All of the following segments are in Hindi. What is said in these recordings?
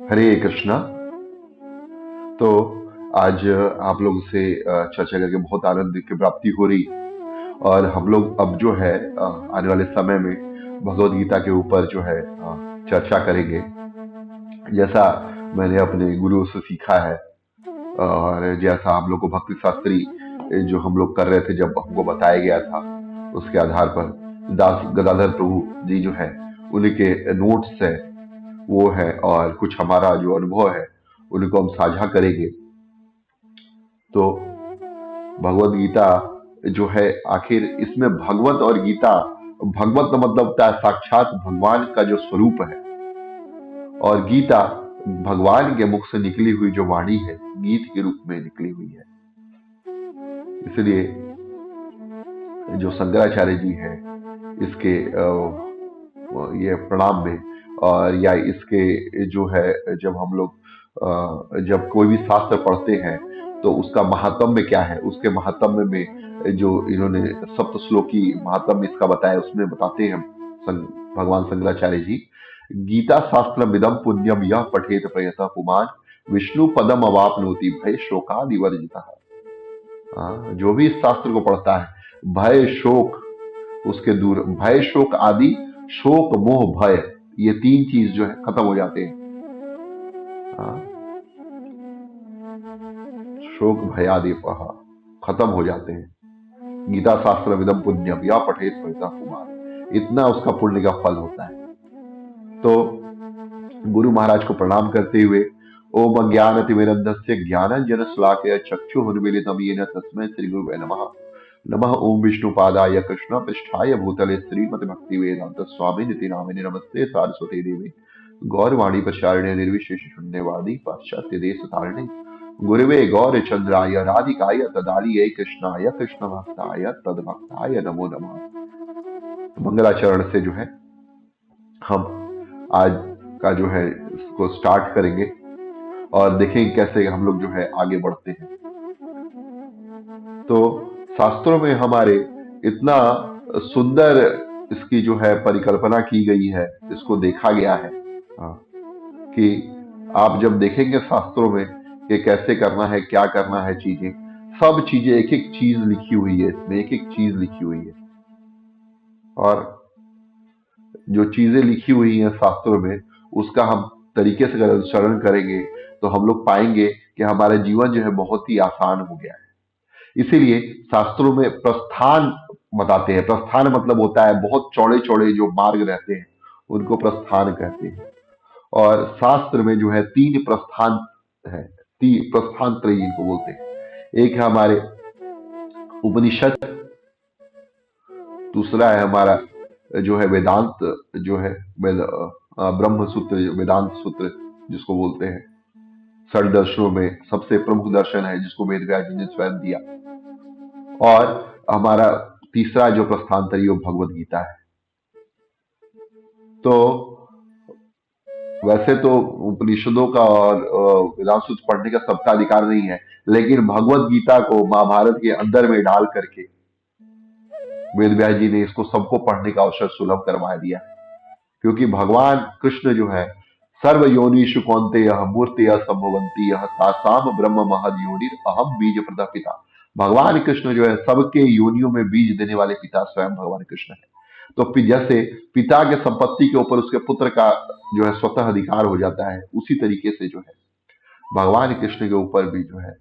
हरे कृष्णा। तो आज आप लोगों से चर्चा करके बहुत आनंद की प्राप्ति हो रही। और हम लोग अब जो है आने वाले समय में भगवत गीता के ऊपर जो है चर्चा करेंगे, जैसा मैंने अपने गुरुओं से सीखा है। और जैसा हम लोग को भक्ति शास्त्री जो हम लोग कर रहे थे, जब हमको बताया गया था, उसके आधार पर दास गदाधर प्रभु जी जो है, उन्हीं के नोट्स है वो है, और कुछ हमारा जो अनुभव है उनको हम साझा करेंगे। तो भगवत गीता जो है, आखिर इसमें भगवत और गीता, भगवत का मतलब होता है साक्षात भगवान का जो स्वरूप है, और गीता भगवान के मुख से निकली हुई जो वाणी है, गीत के रूप में निकली हुई है। इसलिए जो शंकराचार्य जी हैं, इसके ये प्रणाम में, और या इसके जो है, जब हम लोग जब कोई भी शास्त्र पढ़ते हैं तो उसका महात्म्य क्या है, उसके महात्म्य में जो इन्होंने सप्त श्लोकी महात्म्य इसका बताया, उसमें बताते हैं भगवान शंकराचार्य जी, गीता शास्त्र मिदम पुण्यम यह पठेत प्रयतः पुमान विष्णु पदम अवापनोति भय शोकादि वर्जितः। जो भी इस शास्त्र को पढ़ता है, भय शोक उसके दूर, भय शोक आदि, शोक मोह भय, ये तीन चीज जो है खत्म हो जाते हैं। शोक भय आदि खत्म हो जाते हैं। गीता शास्त्र विदम पुण्यम या पठेत पढ़ता कुमार, इतना उसका पुण्य का फल होता है। तो गुरु महाराज को प्रणाम करते हुए, ओम अज्ञानतिमिरन्धस्य ज्ञानांजन श्लाकया चक्षुरुन्मीलितं येन तस्मै श्री गुरुवे नमः। नमः ओम विष्णुपादाय कृष्ण पृष्ठाय भूतले श्रीमद् भक्ति वेदांत स्वामी निति नामिने नमस्ते सारस्वती देवी गौरवाणी प्रचारिणे निर्विशेष शून्यवादी पाश्चात्य देश तारिणे गुरुवे गौरचंद्राय राधिकाय तदालिये कृष्णाय कृष्ण भक्ताय तद्भक्ताय नमो नमः। मंगलाचरण से जो है हम आज का जो है इसको स्टार्ट करेंगे, और देखेंगे कैसे हम लोग जो है आगे बढ़ते हैं। तो शास्त्रों में हमारे इतना सुंदर इसकी जो है परिकल्पना की गई है, इसको देखा गया है कि आप जब देखेंगे शास्त्रों में कि कैसे करना है, क्या करना है, चीजें, सब चीजें, एक एक चीज लिखी हुई है इसमें, एक एक चीज लिखी हुई है। और जो चीजें लिखी हुई हैं शास्त्रों में, उसका हम तरीके से अगर अनुसरण करेंगे तो हम लोग पाएंगे कि हमारा जीवन जो है बहुत ही आसान हो गया है। इसीलिए शास्त्रों में प्रस्थान बताते हैं। प्रस्थान मतलब होता है बहुत चौड़े चौड़े जो मार्ग रहते हैं, उनको प्रस्थान कहते हैं। और शास्त्र में जो है तीन प्रस्थान है, तीन प्रस्थान त्रयी इनको बोलते हैं। एक है हमारे उपनिषद, दूसरा है हमारा जो है वेदांत, जो है ब्रह्म सूत्र, वेदांत सूत्र जिसको बोलते हैं। षड दर्शनों में सबसे प्रमुख दर्शन है जिसको वेद व्यास जी ने स्वयं दिया। और हमारा तीसरा जो प्रस्थान वो भगवत गीता है। तो वैसे तो उपनिषदों का और वेदांत सूत्र पढ़ने का सबका अधिकार नहीं है, लेकिन भगवत गीता को महाभारत के अंदर में डाल करके वेद व्यास जी ने इसको सबको पढ़ने का अवसर सुलभ करवा दिया। क्योंकि भगवान कृष्ण जो है, सर्व योनिषु कौन्तेय मूर्तिय संभवन्ति यह तासाम ब्रह्म महद योनिर अहम बीज प्रदा पिता। भगवान कृष्ण जो है सबके योनियों में बीज देने वाले पिता स्वयं भगवान कृष्ण है। तो जैसे पिता के संपत्ति के ऊपर उसके पुत्र का जो है स्वतः अधिकार हो जाता है, उसी तरीके से जो है भगवान कृष्ण के ऊपर भी जो है,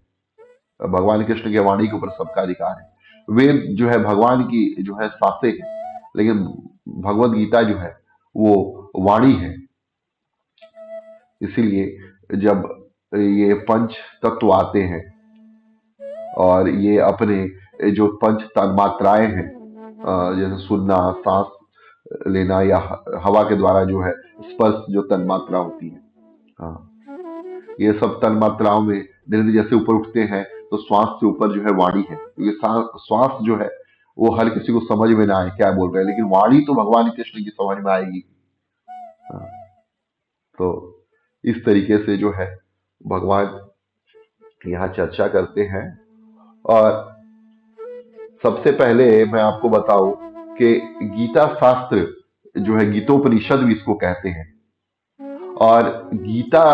भगवान कृष्ण के वाणी के ऊपर सबका अधिकार है। वेद जो है भगवान की जो है शास्त्रें है, लेकिन भगवत गीता जो है वो वाणी है। इसीलिए जब ये पंच तत्व आते हैं और ये अपने जो पंच तन्मात्राएं हैं, जैसे सुनना, सांस लेना, या हवा के द्वारा जो है स्पर्श जो तन्मात्रा होती है, ये सब तन्मात्राओं में धीरे धीरे जैसे ऊपर उठते हैं, तो श्वास से ऊपर जो है वाणी है। क्योंकि श्वास जो है वो हर किसी को समझ में ना आए क्या बोल रहे हैं, लेकिन वाणी तो भगवान कृष्ण की समझ में आएगी। तो इस तरीके से जो है भगवान यहाँ चर्चा करते हैं। और सबसे पहले मैं आपको बताऊं कि गीता शास्त्र जो है, गीतोपनिषद भी इसको कहते हैं। और गीता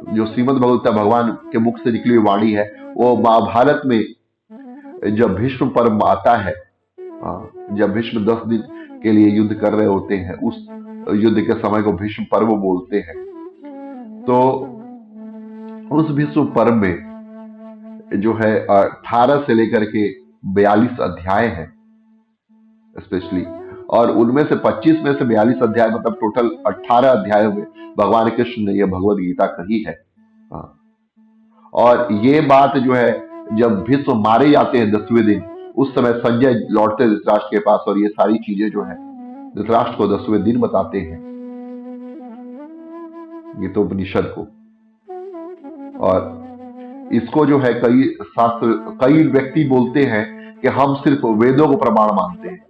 जो श्रीमद् भगवत भगवान के मुख से निकली हुई वाणी है, वो महाभारत में जब भीष्म पर्व आता है, जब भीष्म 10 दिन के लिए युद्ध कर रहे होते हैं, उस युद्ध के समय को भीष्म पर्व बोलते हैं। तो उस भीष्म पर्व में जो है 18 से लेकर के 42 अध्याय हैं स्पेशली, और उनमें से 25 में से 42 अध्याय, मतलब टोटल 18 अध्यायों में भगवान कृष्ण ने यह भगवत गीता कही है। और ये बात जो है, जब भीष्म मारे जाते हैं 10वें दिन, उस समय संजय लौटते धृतराष्ट्र के पास और ये सारी चीजें जो है धृतराष्ट्र को 10वें दिन बताते हैं गीतोपनिषद को। और इसको जो है कई व्यक्ति बोलते हैं कि हम सिर्फ वेदों को प्रमाण मानते हैं।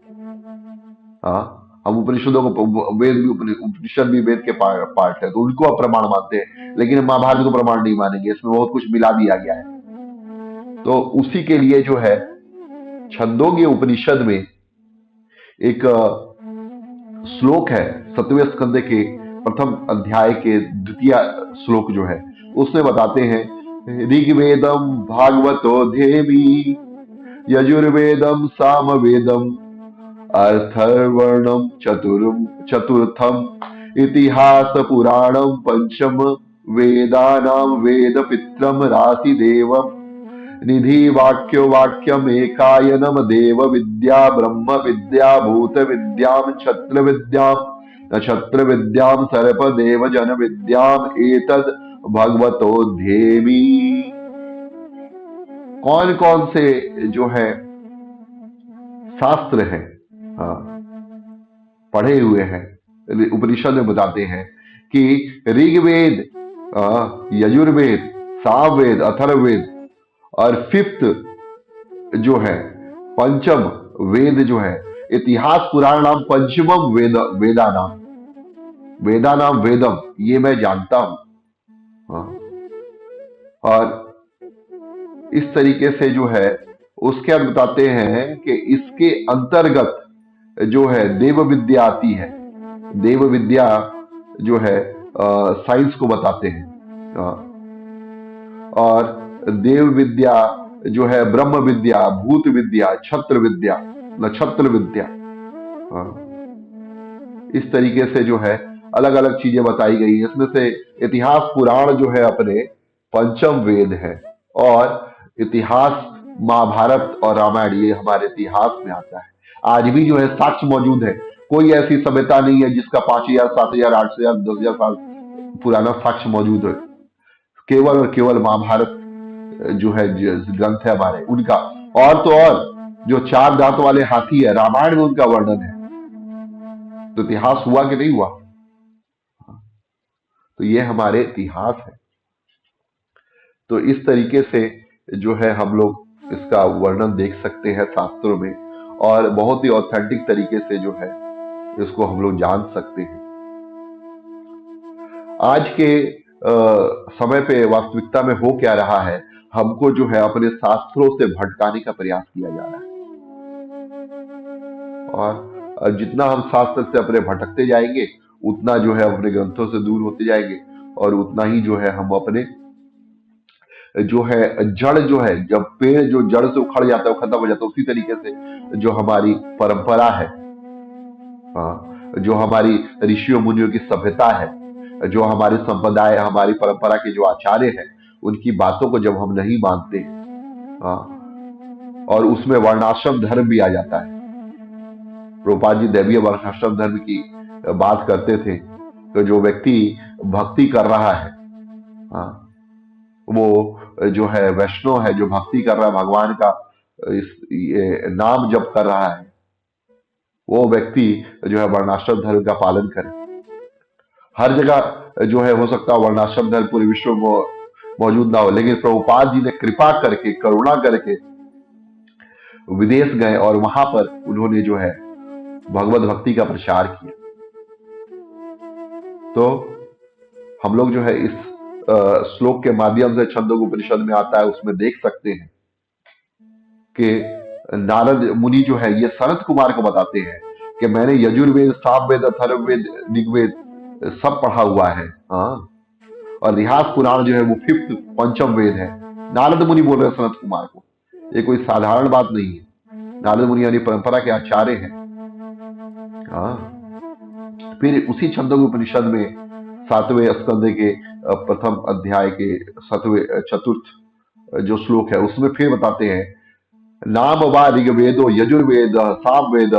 हम उपनिषदों को, उपनिषद भी वेद के पार्ट है, तो उनको आप प्रमाण मानते हैं, लेकिन महाभारत को प्रमाण नहीं मानेंगे, इसमें बहुत कुछ मिला दिया गया है। तो उसी के लिए जो है छंदोग्य उपनिषद में एक श्लोक है, 7वें स्कंद के प्रथम अध्याय के 2 श्लोक जो है, उसमें बताते हैं ऋग्वेदम भागवतो देवी, यजुर्वेदम सामवेदम, अर्थवर्णम चतुर्थम, इतिहास पुराणम पंचम, वेदानां वेद पित्रम राशि देवम, निधि वाक्यो वाक्यम एकायनम, देव विद्या ब्रह्म विद्या भूत विद्याम छत्र विद्याम, नक्षत्र विद्याम सर्प देव जन विद्याम, एतद भगवतो ध्येमी। कौन कौन से जो है शास्त्र हैं, पढ़े हुए हैं, उपनिषद में बताते हैं कि ऋग्वेद, यजुर्वेद, सामवेद, अथर्ववेद, और 5th जो है पंचम वेद जो है, इतिहास पुराण नाम पंचमम वेदा नाम वेदम, ये मैं जानता हूं। और इस तरीके से जो है उसके अंदर बताते हैं कि इसके अंतर्गत जो है देव विद्या आती है। देव विद्या जो है साइंस को बताते हैं, और देव विद्या जो है ब्रह्म विद्या, भूत विद्या, छत्र विद्या, नक्षत्र विद्या, इस तरीके से जो है अलग अलग चीजें बताई गई है। इसमें से इतिहास पुराण जो है अपने पंचम वेद है, और इतिहास महाभारत और रामायण ये हमारे इतिहास में आता है। आज भी जो है साक्ष्य मौजूद है, कोई ऐसी सभ्यता नहीं है जिसका 5000, 7000, 8000, 10,000 साल पुराना साक्ष्य मौजूद है। केवल और केवल महाभारत जो है ग्रंथ है हमारे, उनका, और तो और जो 4 दांत वाले हाथी है, रामायण में उनका वर्णन है। तो इतिहास हुआ कि नहीं हुआ? तो ये हमारे इतिहास है। तो इस तरीके से जो है हम लोग इसका वर्णन देख सकते हैं शास्त्रों में, और बहुत ही ऑथेंटिक तरीके से जो है इसको हम लोग जान सकते हैं। आज के समय पे वास्तविकता में हो क्या रहा है, हमको जो है अपने शास्त्रों से भटकाने का प्रयास किया जा रहा है, और जितना हम शास्त्र से अपने भटकते जाएंगे, उतना जो है अपने ग्रंथों से दूर होते जाएंगे, और उतना ही जो है हम अपने जो है जड़ जो है, जब पेड़ जो जड़ से उखड़ जाता है वो खत्म हो जाता है, उसी तरीके से जो हमारी परंपरा है, जो हमारी ऋषियों मुनियों की सभ्यता है, जो हमारी संप्रदाय, हमारी परंपरा के जो आचार्य हैं, उनकी बातों को जब हम नहीं मानते, और उसमें वर्णाश्रम धर्म भी आ जाता है। प्रभुपाद जी दैवीय वर्णाश्रम धर्म की बात करते थे। तो जो व्यक्ति भक्ति कर रहा है, वो जो है वैष्णव है, जो भक्ति कर रहा है भगवान का, ये नाम जप कर रहा है, वो व्यक्ति जो है वर्णाश्रम धर्म का पालन करे। हर जगह जो है हो सकता है वर्णाश्रम धर्म पूरे विश्व में मौजूद ना हो, लेकिन प्रभुपाद जी ने कृपा करके, करुणा करके विदेश गए, और वहां पर उन्होंने जो है भगवत भक्ति का प्रचार किया। तो हम लोग जो है इस श्लोक के माध्यम से, छंदोग्य उपनिषद में आता है, उसमें देख सकते हैं कि नारद मुनि जो है ये सनत कुमार को बताते हैं कि मैंने यजुर्वेद, सामवेद, अथर्ववेद, ऋग्वेद सब पढ़ा हुआ है। हाँ, और इतिहास पुराण जो है वो फिफ्थ पंचम वेद है। नारद मुनि बोल रहे हैं सनत कुमार को, ये कोई साधारण बात नहीं है। नारद मुनि यानी परंपरा के आचार्य हैं। हाँ, फिर उसी छंदोग्य उपनिषद में सातवें स्कंद के प्रथम अध्याय के सातवें चतुर्थ जो श्लोक है उसमें फिर बताते हैं, नाम वा ऋग्वेदो यजुर्वेद सामवेद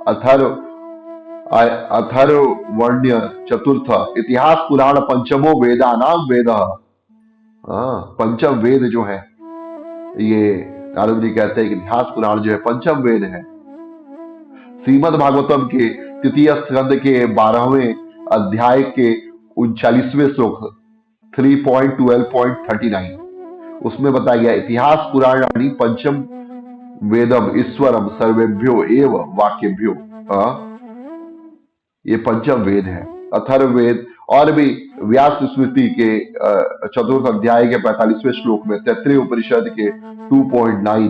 अथर्व अथर्वण्य चतुर्थ इतिहास पुराण पंचमो वेदा नाम वेद। हाँ, पंचम वेद जो है ये नारद जी कहते हैं कि इतिहास पुराण जो है पंचम वेद है। श्रीमद् भागवतम के तृतीय स्कंद के 12वें अध्याय के 39वें श्लोक 3.12.39 उसमें बताया गया, इतिहास पुराणानि पंचम वेदम ईश्वरम सर्वेभ्यो एव वाक्यभ्यो। ये पंचम वेद है। अथर्ववेद और भी व्यास स्मृति के चतुर्थ अध्याय के 45वें श्लोक में, तैत्तिरीय उपनिषद के 2.9,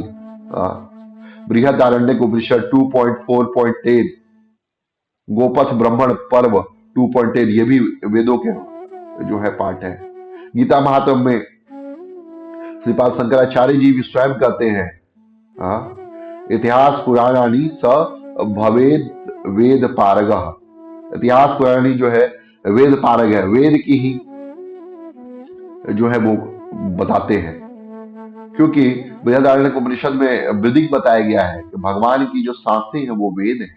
बृहदारण्यक उपनिषद 2.4.10, गोपथ ब्राह्मण पर्व 2.10, ये भी वेदों के जो है पाठ है। गीता महात्म्य में श्रीपाद शंकराचार्य जी भी स्वयं कहते हैं, इतिहास पुराणानि स भवेद वेद पारगः। इतिहास पुराणी जो है वेद पारग है, वेद की ही जो है वो बताते हैं, क्योंकि बृहदारण्यक उपनिषद में वृदिक बताया गया है कि भगवान की जो सांसें हैं वो वेद है।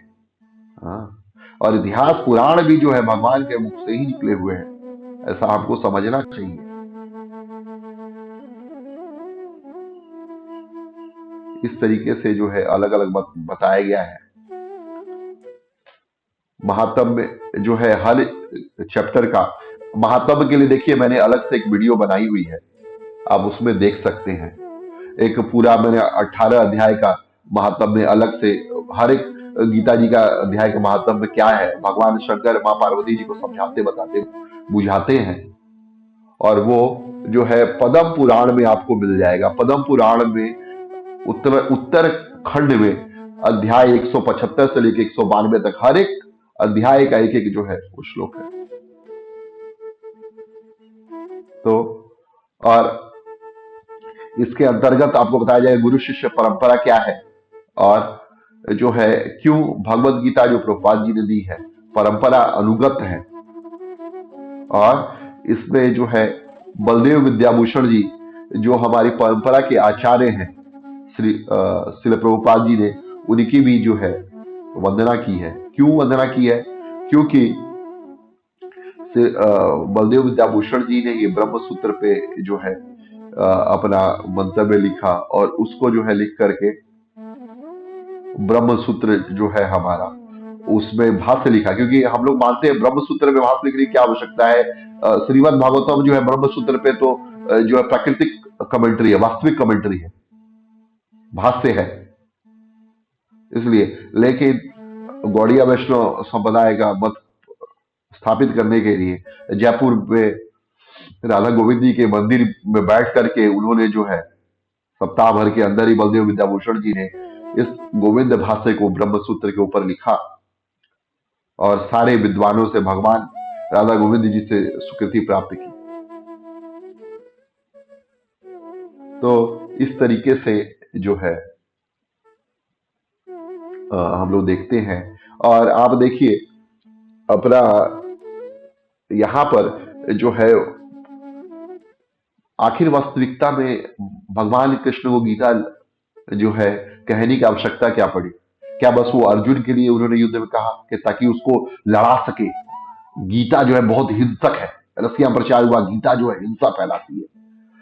हाँ, और इतिहास पुराण भी जो है भगवान के मुख से ही निकले हुए हैं, ऐसा आपको समझना चाहिए। इस तरीके से जो है अलग अलग बताया गया है। महात्म्य में जो है हर चैप्टर का महात्म्य के लिए देखिए मैंने अलग से एक वीडियो बनाई हुई है, आप उसमें देख सकते हैं। एक पूरा मैंने 18 अध्याय का महात्म्य अलग से, हर एक गीता जी का अध्याय का महात्म्य क्या है भगवान शंकर माँ पार्वती जी को समझाते बताते बुझाते हैं, और वो जो है पद्म पुराण में आपको मिल जाएगा। पद्म पुराण में उत्तरखंड में अध्याय 175 से लेकर 192 तक हर एक अध्याय का एक एक जो है वो श्लोक है। तो और इसके अंतर्गत आपको बताया जाए गुरु शिष्य परंपरा क्या है, और जो है क्यों भगवत गीता जो प्रभुपाद जी ने दी है परंपरा अनुगत है। और इसमें जो है बलदेव विद्याभूषण जी जो हमारी परंपरा के आचार्य हैं, श्री प्रभुपाद जी ने उनकी भी जो है वंदना की है। क्यों वंदना की है? क्योंकि बलदेव विद्याभूषण जी ने ये ब्रह्म सूत्र पे जो है अपना मंतव्य लिखा, और उसको जो है लिख करके ब्रह्म सूत्र जो है हमारा उसमें भाष्य लिखा, क्योंकि हम लोग मानते हैं ब्रह्म सूत्र में भाष्य लिखने की क्या आवश्यकता है। श्रीमद् भागवतम जो है ब्रह्म सूत्र पे तो जो है प्राकृतिक कमेंट्री है, वास्तविक कमेंट्री है, भाष्य है इसलिए। लेकिन गौड़िया वैष्णव संप्रदाय का मत स्थापित करने के लिए जयपुर में राधा गोविंद जी के मंदिर में बैठ करके उन्होंने जो है सप्ताह भर के अंदर ही बलदेव विद्याभूषण जी ने इस गोविंद भाष्य को ब्रह्म सूत्र के ऊपर लिखा, और सारे विद्वानों से भगवान राधा गोविंद जी से स्वीकृति प्राप्त की। तो इस तरीके से जो है हम लोग देखते हैं। और आप देखिए अपना यहाँ पर जो है आखिर वास्तविकता में भगवान कृष्ण को गीता जो है कहने की आवश्यकता क्या पड़ी? क्या बस वो अर्जुन के लिए उन्होंने युद्ध में कहा कि ताकि उसको लड़ा सके? गीता जो है बहुत हिंसक है, रसिया प्रचार हुआ गीता जो है हिंसा फैलाती है।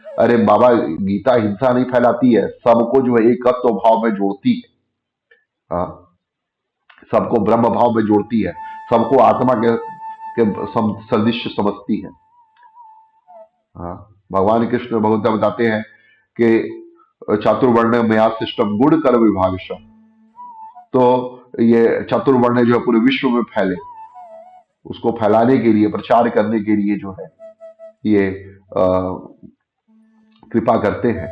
अरे बाबा, गीता हिंसा नहीं फैलाती है, सबको जो है एकत्व भाव में जोड़ती है। हाँ, सबको ब्रह्म भाव में जोड़ती है, सबको आत्मा के सदृश समझती है। हाँ, भगवान कृष्ण भगवता बताते हैं कि चातुर्वर्ण मया सिस्टम गुण कर विभाग। तो ये चातुर्वर्ण जो है पूरे विश्व में फैले, उसको फैलाने के लिए, प्रचार करने के लिए जो है ये कृपा करते हैं।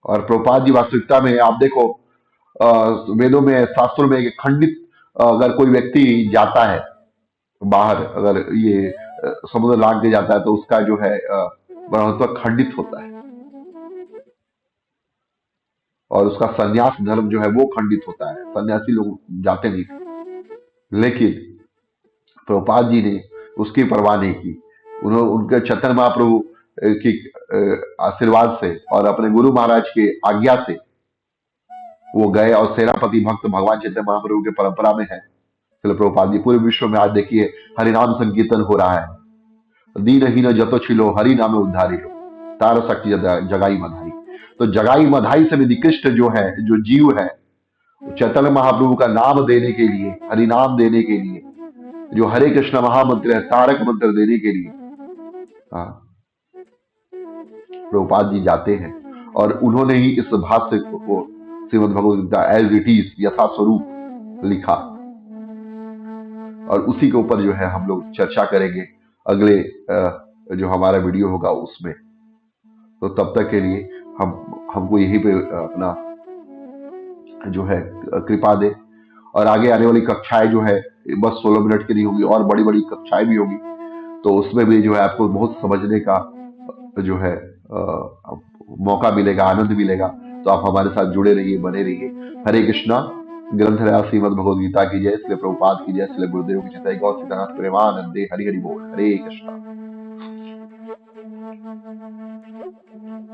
और प्रभुपाद जी वास्तविकता में आप देखो वेदों में शास्त्रों में खंडित अगर कोई व्यक्ति जाता है बाहर अगर ये समुद्र लांग के जाता है तो उसका जो है ब्रह्मत्व खंडित होता है, और उसका संन्यास धर्म जो है वो खंडित होता है, सन्यासी लोग जाते नहीं थे। लेकिन प्रभुपाद जी ने उसकी परवाह नहीं की। उन्होंने उनके चैतन्य महाप्रभु की आशीर्वाद से और अपने गुरु महाराज के आज्ञा से वो गए, और सेनापति भक्त भगवान चैतन्य महाप्रभु के परंपरा में है शिल प्रभुपाद जी। पूरे विश्व में आज देखिए हरिनाम संकीर्तन हो रहा है। दीनहीन जतो छिलो हरि नामे उद्धारी लो, तार शक्ति जगाई मधाई। तो जगाई मधाई से भी निकृष्ट जो है, जो जीव है, चैतन्य महाप्रभु का नाम देने के लिए, हरिनाम देने के लिए, जो हरे कृष्ण महामंत्र है, तारक मंत्र देने के लिए हाँ, प्रभुपाद जी जाते हैं। और उन्होंने ही इस भाष्य को Shrimad Bhagavad Gita as it is यथा स्वरूप लिखा, और उसी के ऊपर जो है हम लोग चर्चा करेंगे अगले जो हमारा वीडियो होगा उसमें। तो तब तक के लिए हमको यहीं पे अपना जो है कृपा दे, और आगे आने वाली कक्षाएं जो है बस 16 मिनट की नहीं होगी, और बड़ी बड़ी कक्षाएं भी होगी। तो उसमें भी जो है आपको बहुत समझने का जो है मौका मिलेगा, आनंद मिलेगा। तो आप हमारे साथ जुड़े रहिए, बने रहिए। हरे कृष्णा। ग्रंथराज श्रीमद् भगवद गीता की जय, श्री प्रभुपाद की जय, श्री गुरुदेव की जय, गौ सीतानाथ प्रेमानंदे, हरि हरि बोल। हरे कृष्णा।